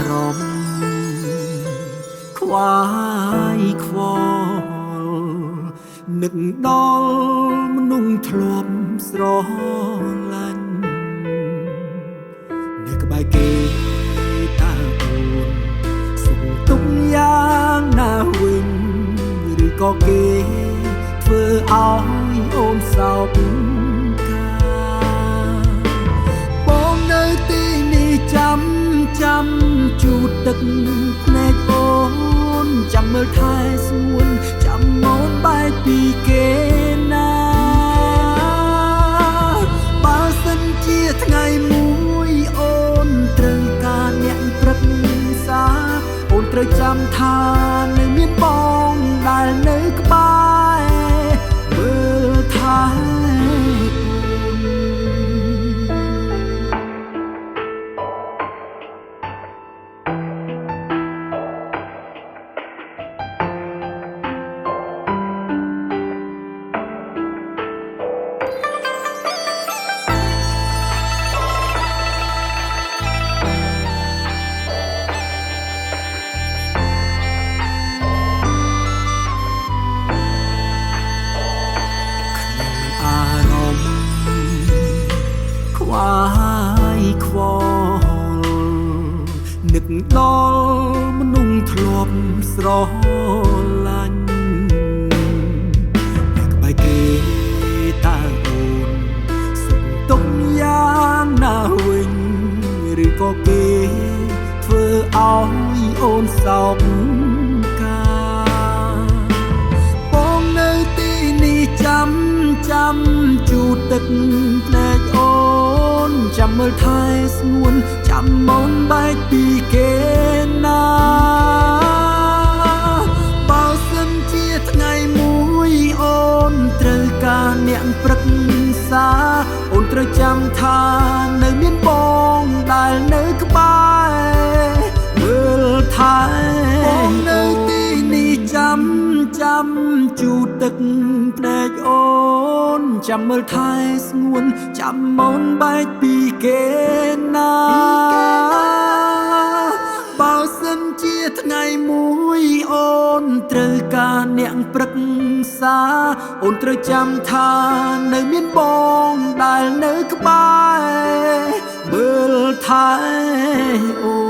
រម្មណ៍ខ្វាយខ្វល់នឹកដល់មនុស្សធ្លាប់ស្រឡាញ់នៅក្បែរគេតើអូនសុខទុក្ខយ៉ាងណាវិញឬក៏គេធ្វើឲ្យអូនសោកបងនៅទីនេះចាំជូតទឹកភ្នែកអូនចាំមើលថែសួនចាំអូនបែកពីគេណាបើសិនជាថ្ងៃមួយអូនត្រូវការអ្នកប្រឹក្សាអូនត្រូវចាំថានៅមានបងដែលនៅក្បែរមើលថែខ្វាយខ្វល់នឹកដល់មនុស្សធ្លាប់ស្រឡាញ់នៅក្បែរគេតើអូនសុខទុក្ខយ៉ាងណាវិញឬក៏គេធ្វើឲ្យអូនសោកបងនៅទីនេះចាំជូតទឹកភ្នែកអូនចាំមើលថែស្ងួនចាំអូនបែកពីគេណាបើសិនជាថ្ងៃមួយអូនត្រូវការអ្នកប្រឹក្សាអូនត្រូវចាំថានៅមានបងដែលនៅក្បែរមើលថែបងនៅទីនេះចាំជូតទឹកភ្នែកអូនចាំមើលថែស្ងួនចាំអូនបែកពីគេណាបើសិនជាថ្ងៃមួយអូនត្រូវការអ្នកប្រឹក្សាអូនត្រូវចាំថានៅមានបងដែលនៅក្បែរមើលថែអូ